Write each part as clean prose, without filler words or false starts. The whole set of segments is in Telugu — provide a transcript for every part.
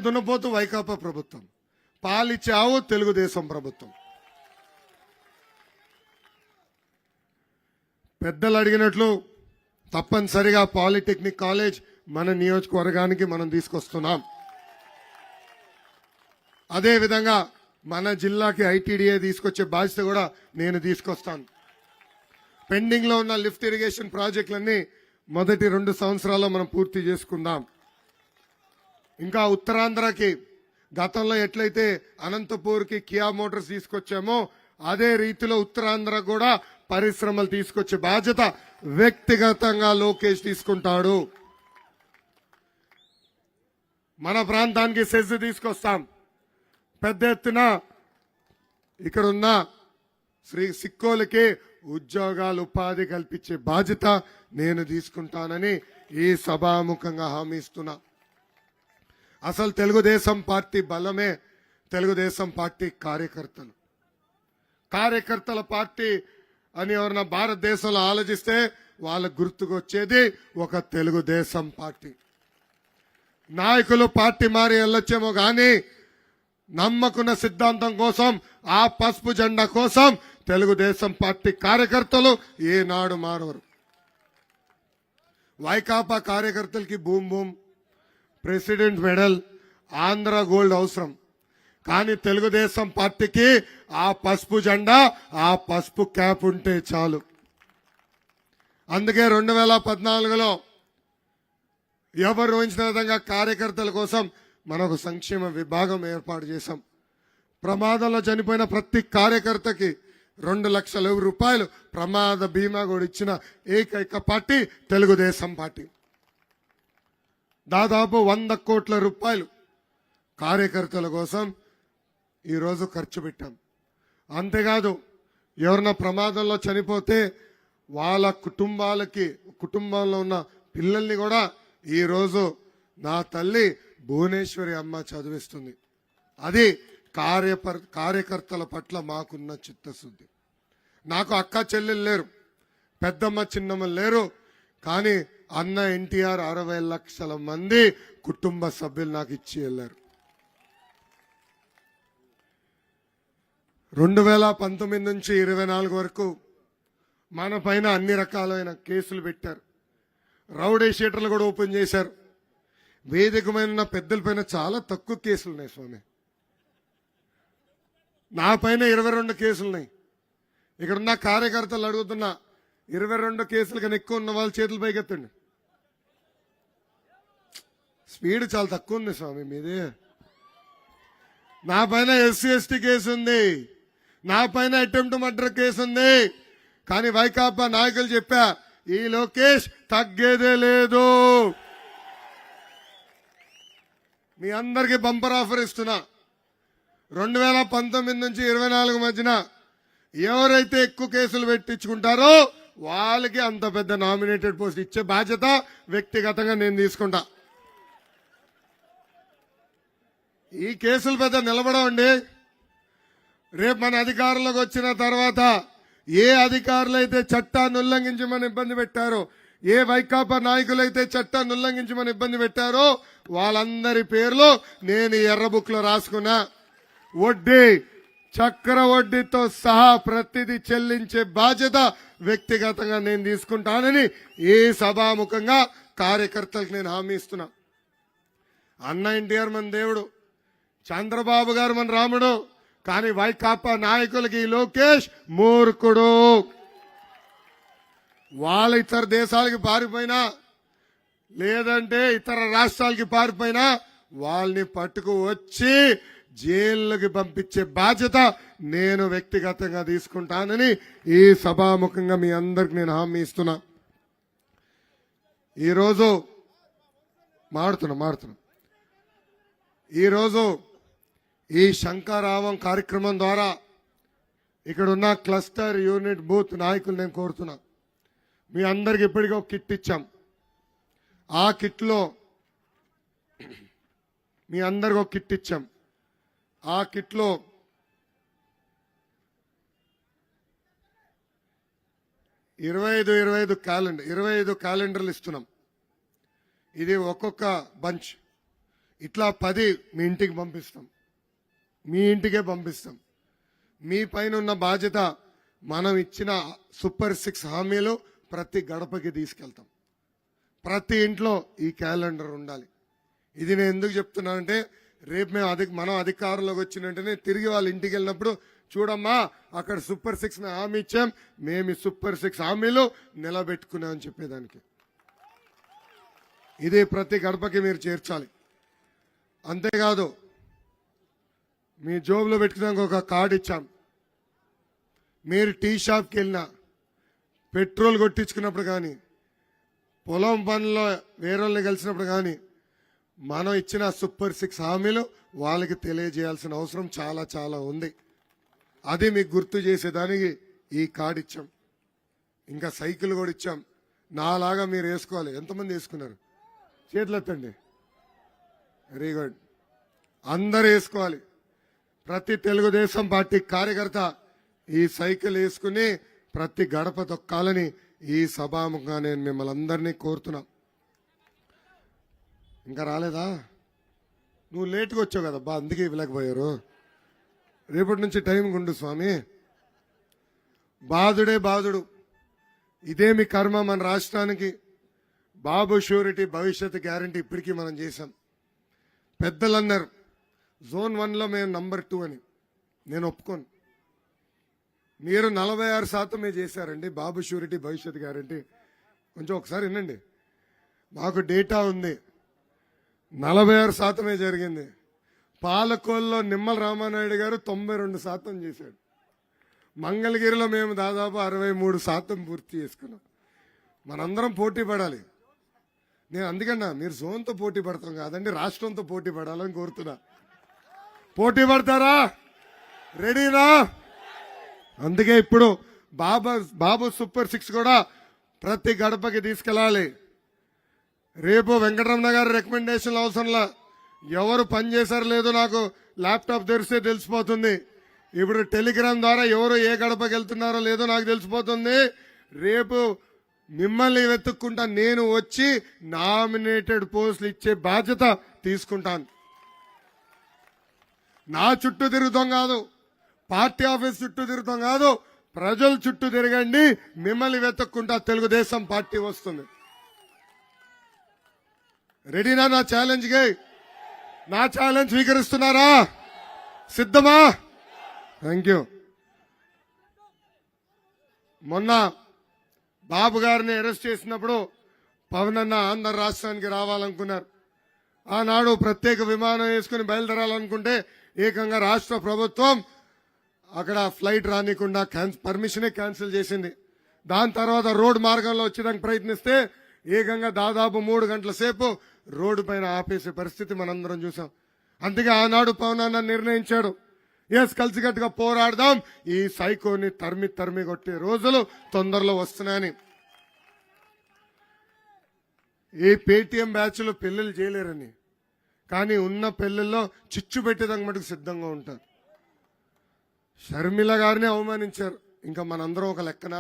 దున్నపోతు వైకాపా ప్రభుత్వం, పాలిచ్చావు తెలుగుదేశం ప్రభుత్వం. పెద్దలు అడిగినట్లు తప్పనిసరిగా పాలిటెక్నిక్ కాలేజ్ మన నియోజకవర్గానికి మనం తీసుకొస్తున్నాం. అదేవిధంగా మన జిల్లాకి ఐటీడీఏ తీసుకొచ్చే బాధ్యత కూడా నేను తీసుకొస్తాను. పెండింగ్ లో ఉన్న లిఫ్ట్ ఇరిగేషన్ ప్రాజెక్టులన్నీ మొదటి 2 సంవత్సరాల్లో మనం పూర్తి చేసుకుందాం. ఇంకా ఉత్తరాంధ్రకి గతంలో ఎట్లయితే అనంతపూర్కి కియా మోటార్స్ తీసుకొచ్చామో అదే రీతిలో ఉత్తరాంధ్ర కూడా పరిశ్రమలు తీసుకొచ్చే బాధ్యత వ్యక్తిగతంగా లోకేష్ తీసుకుంటాడు. మన ప్రాంతానికి సెజ్ తీసుకొస్తాం. పెద్ద ఎత్తున ఇక్కడున్న శ్రీ సిక్కోలకి ఉద్యోగాలు ఉపాధి కల్పించే బాధ్యత నేను తీసుకుంటానని ఈ సభాముఖంగా హామీ ఇస్తున్నా. అసలు తెలుగుదేశం పార్టీ బలమే తెలుగుదేశం పార్టీ కార్యకర్తలు. కార్యకర్తల పార్టీ అని ఎవరన్నా భారతదేశంలో ఆలోచిస్తే వాళ్ళకు గుర్తుకొచ్చేది ఒక తెలుగుదేశం పార్టీ. నాయకులు పార్టీ మారి వెళ్ళొచ్చేమో కానీ నమ్మకున్న సిద్ధాంతం కోసం, ఆ పసుపు జెండా కోసం తెలుగుదేశం పార్టీ కార్యకర్తలు ఏనాడు మారవరు. వైకాపా కార్యకర్తలకి boom boom, president medal, Andhra gold అవసరం. కానీ తెలుగుదేశం పార్టీకి ఆ పసుపు జెండా, ఆ పసుపు క్యాప్ ఉంటే చాలు. అందుకే 2014లో ఎవరు ఊహించిన విధంగా కార్యకర్తల కోసం మనకు సంక్షేమ విభాగం ఏర్పాటు చేశాం. ప్రమాదంలో చనిపోయిన ప్రతి కార్యకర్తకి 2 లక్షల రూపాయలు ప్రమాద బీమా కూడా ఇచ్చిన ఏకైక పార్టీ తెలుగుదేశం పార్టీ. దాదాపు 100 కోట్ల రూపాయలు కార్యకర్తల కోసం ఈరోజు ఖర్చు పెట్టాం. అంతేకాదు ఎవరన్నా ప్రమాదంలో చనిపోతే వాళ్ళ కుటుంబంలో ఉన్న పిల్లల్ని కూడా ఈరోజు నా తల్లి భువనేశ్వరి అమ్మ చదివిస్తుంది. అది కార్యకర్తల పట్ల మాకున్న చిత్తశుద్ధి. నాకు అక్క చెల్లెలు లేరు, పెద్దమ్మ చిన్నమ్మ లేరు, కానీ అన్న ఎన్టీఆర్ 60 లక్షల మంది కుటుంబ సభ్యులు నాకు ఇచ్చి వెళ్ళారు. 2019 నుంచి 24 వరకు మన పైన అన్ని రకాలైన కేసులు పెట్టారు. రౌడీ షీటర్లు కూడా ఓపెన్ చేశారు. వేదికమైన పెద్దల పైన చాలా తక్కువ కేసులు ఉన్నాయి స్వామి. నా పైన 22 కేసులున్నాయి. ఇక్కడున్న కార్యకర్తలు అడుగుతున్నా, 22 కేసులు కన్నా ఎక్కువ ఉన్న వాళ్ళ చేతుల పైకి ఎత్తండి. స్పీడ్ చాలా తక్కువ ఉంది స్వామి మీది. నా పైన ఎస్సీ ఎస్టీ కేసు ఉంది, నా పైన అటెంప్ట్ మర్డర్ కేసు ఉంది. కానీ వైకాపా నాయకులు చెప్పా, ఈ లోకేష్ తగ్గేదే లేదు. మీ అందరికీ బంపర్ ఆఫర్ ఇస్తున్నా. 2019 నుంచి 24 మధ్యన ఎవరైతే ఎక్కువ కేసులు పెట్టించుకుంటారో వాళ్ళకి అంత పెద్ద నామినేటెడ్ పోస్ట్ ఇచ్చే బాధ్యత వ్యక్తిగతంగా నేను తీసుకుంటా. ఈ కేసులు పెద్ద నిలబడవండి. రేపు మన అధికారంలోకి వచ్చిన తర్వాత ఏ అధికారులు అయితే చట్టాన్ని ఉల్లంఘించమని ఇబ్బంది పెట్టారో, ఏ వైకాపా నాయకులైతే చట్టాన్ని ఉల్లంఘించమని ఇబ్బంది పెట్టారో వాళ్ళందరి పేర్లు నేను ఎర్ర బుక్ లో రాసుకున్నా. వడ్డీ, చక్ర వడ్డీతో సహా ప్రతిదీ చెల్లించే బాధ్యత వ్యక్తిగతంగా నేను తీసుకుంటానని ఈ సభాముఖంగా కార్యకర్తలకు నేను హామీ ఇస్తున్నా. అన్న ఎన్టీఆర్ మన దేవుడు, చంద్రబాబు గారు మన రాముడు, కానీ వైకాపా నాయకులకి లోకేష్ మూర్ఖుడు. వాళ్ళ ఇతర దేశాలకి పారిపోయినా లేదంటే ఇతర రాష్ట్రాలకి పారిపోయినా వాళ్ళని పట్టుకు వచ్చి జైళ్ళకి పంపించే బాధ్యత నేను వ్యక్తిగతంగా తీసుకుంటానని ఈ సభాముఖంగా మీ అందరికి నేను హామీ ఇస్తున్నా. ఈరోజు మాడుతున్నా ఈరోజు ఈ శంఖారావం కార్యక్రమం ద్వారా ఇక్కడున్న క్లస్టర్ యూనిట్ బూత్ నాయకులు నేను కోరుతున్నా, మీ అందరికి ఇప్పటికీ ఒక కిట్ ఇచ్చాం. ఆ కిట్లో మీ అందరికి ఒక కిట్ ఇచ్చాం. ఆ కిట్లో 25 క్యాలెండర్లు ఇస్తున్నాం. ఇది ఒక్కొక్క బంచ్ ఇట్లా 10 మీ ఇంటికి పంపిస్తాం, మీ ఇంటికే పంపిస్తాం. మీ పైన ఉన్న బాధ్యత మనం ఇచ్చిన సూపర్ 6 హామీలు ప్రతి గడపకి తీసుకెళ్తాం. ప్రతి ఇంట్లో ఈ క్యాలెండర్ ఉండాలి. ఇది నేను ఎందుకు చెప్తున్నానంటే రేపు మనం అధికారంలోకి వచ్చిన వెంటనే తిరిగి వాళ్ళ ఇంటికి వెళ్ళినప్పుడు చూడమ్మా అక్కడ సూపర్ 6 హామీ ఇచ్చాం, మేము ఈ సూపర్ 6 హామీలు నిలబెట్టుకున్నామని చెప్పేదానికి. ఇది ప్రతి గడపకి మీరు చేర్చాలి. అంతేకాదు మీ జోబులో పెట్టుకున్నాక ఒక కార్డు ఇచ్చాం. మీరు టీ షాప్కి వెళ్ళినా, పెట్రోల్ కొట్టించుకున్నప్పుడు కానీ, పొలం పనుల్లో వేరే వాళ్ళని కలిసినప్పుడు కానీ మనం ఇచ్చిన సూపర్ 6 హామీలు వాళ్ళకి తెలియజేయాల్సిన అవసరం చాలా చాలా ఉంది. అది మీకు గుర్తు చేసేదానికి ఈ కార్డు ఇచ్చాం. ఇంకా సైకిల్ కూడా ఇచ్చాం. నాలాగా మీరు వేసుకోవాలి. ఎంతమంది వేసుకున్నారు? చేతులు ఎత్తండి. Very good. అందరూ వేసుకోవాలి. ప్రతి తెలుగుదేశం పార్టీ కార్యకర్త ఈ సైకిల్ వేసుకుని ప్రతి గడప తొక్కాలని ఈ సభాముఖంగా నేను మిమ్మల్ని అందరినీ కోరుతున్నా. ఇంకా రాలేదా? నువ్వు లేట్గా వచ్చావు కదా బా, అందుకే ఇవ్వలేకపోయారు. రేపటి నుంచి టైం గుండు స్వామి. బాధుడే బాధుడు. ఇదే మీ కర్మ. మన రాష్ట్రానికి బాబు షూరిటీ భవిష్యత్ గ్యారంటీ ఇప్పటికీ మనం చేశాం. పెద్దలు అన్నారు జోన్ 1లో మేము నంబర్ 2 అని. నేను ఒప్పుకోను. మీరు 46% చేశారండి బాబు షూరిటీ భవిష్యత్ గ్యారంటీ. కొంచెం ఒకసారి వినండి. మాకు డేటా ఉంది. 46% జరిగింది. పాలకోల్లో నిమ్మల రామానాయుడు గారు 92% చేశాడు. మంగళగిరిలో మేము దాదాపు 63% పూర్తి చేసుకున్నాం. మనందరం పోటీ పడాలి. నేను అందుకన్నా మీరు జోన్తో పోటీ పడతాం కాదండి, రాష్ట్రంతో పోటీ పడాలని కోరుతున్నా. పోటీ పడతారా? రెడీనా? అందుకే ఇప్పుడు బాబు సూపర్ 6 కూడా ప్రతి గడపకి తీసుకెళ్ళాలి. రేపు వెంకటరమణ గారి రికమెండేషన్లు అవసరంలా. ఎవరు పని చేశారు లేదో నాకు ల్యాప్టాప్ తెరిస్తే తెలిసిపోతుంది. ఇప్పుడు టెలిగ్రామ్ ద్వారా ఎవరు ఏ గడపకి వెళ్తున్నారో లేదో నాకు తెలిసిపోతుంది. రేపు మిమ్మల్ని వెతుక్కుంటా నేను వచ్చి నామినేటెడ్ పోస్టులు ఇచ్చే బాధ్యత తీసుకుంటాను. నా చుట్టూ తిరుగుతాం కాదు, పార్టీ ఆఫీస్ చుట్టూ తిరుగుతాం కాదు, ప్రజల చుట్టూ తిరగండి. మిమ్మల్ని వెతుక్కుంటా తెలుగుదేశం పార్టీ వస్తుంది. రెడీనా? నా ఛాలెంజ్కి నా ఛాలెంజ్ స్వీకరిస్తున్నారా? సిద్ధమా? Thank you. మొన్న బాబు గారిని అరెస్ట్ చేసినప్పుడు పవన్ అన్న ఆంధ్ర రాష్ట్రానికి రావాలనుకున్నారు. ఆనాడు ప్రత్యేక విమానం వేసుకుని బయలుదేరాలనుకుంటే ఏకంగా రాష్ట్ర ప్రభుత్వం అక్కడ ఫ్లైట్ రానికుండా పర్మిషనే క్యాన్సిల్ చేసింది. దాని తర్వాత రోడ్డు మార్గంలో వచ్చేదానికి ప్రయత్నిస్తే ఏకంగా దాదాపు 3 గంటల సేపు రోడ్డు పైన ఆపేసే పరిస్థితి మనందరం చూసాం. అందుకే ఆనాడు పవన్ అన్న నిర్ణయించాడు, కలిసికట్టుగా పోరాడదాం, ఈ సైకోని తరిమి కొట్టే రోజులు తొందరలో వస్తున్నాయని. ఈ పేటీఎం బ్యాచ్లు పెళ్లిళ్ళు చేయలేరని, కానీ ఉన్న పెళ్లిల్లో చిచ్చు పెట్టేదానికి మటుకు సిద్ధంగా ఉంటారు. షర్మిల గారిని అవమానించారు. ఇంకా మనందరం ఒక లెక్కన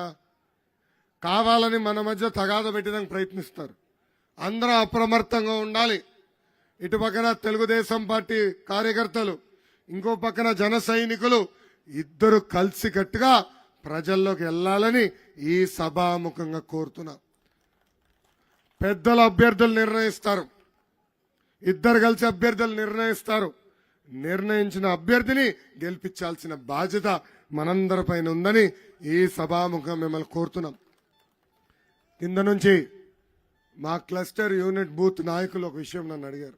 కావాలని మన మధ్య తగాద పెట్టేదానికి ప్రయత్నిస్తారు. అందరూ అప్రమత్తంగా ఉండాలి. ఇటు పక్కన తెలుగుదేశం పార్టీ కార్యకర్తలు, ఇంకో పక్కన జన సైనికులు ఇద్దరు కలిసికట్టుగా ప్రజల్లోకి వెళ్ళాలని ఈ సభాముఖంగా కోరుతున్నా. పెద్దల అభ్యర్థులు నిర్ణయిస్తారు, ఇద్దరు కలిసి అభ్యర్థులు నిర్ణయిస్తారు. నిర్ణయించిన అభ్యర్థిని గెలిపించాల్సిన బాధ్యత మనందరిపైన ఉందని ఈ సభాముఖం మిమ్మల్ని కోరుతున్నాం. కింద నుంచి మా క్లస్టర్ యూనిట్ బూత్ నాయకులు ఒక విషయం నన్ను అడిగారు.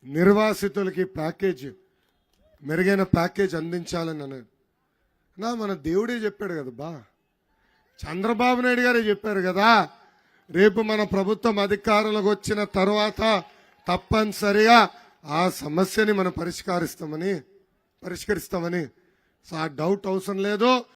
నిర్వాసితులకి మెరుగైన ప్యాకేజ్ అందించాలని అన్నాడు. మన దేవుడే చెప్పాడు కదా బా, చంద్రబాబు నాయుడు గారే చెప్పారు కదా, రేపు మన ప్రభుత్వం అధికారంలోకి వచ్చిన తర్వాత తప్పనిసరిగా ఆ సమస్యని మనం పరిష్కరిస్తామని. సో ఆ డౌట్ అవసరం లేదు.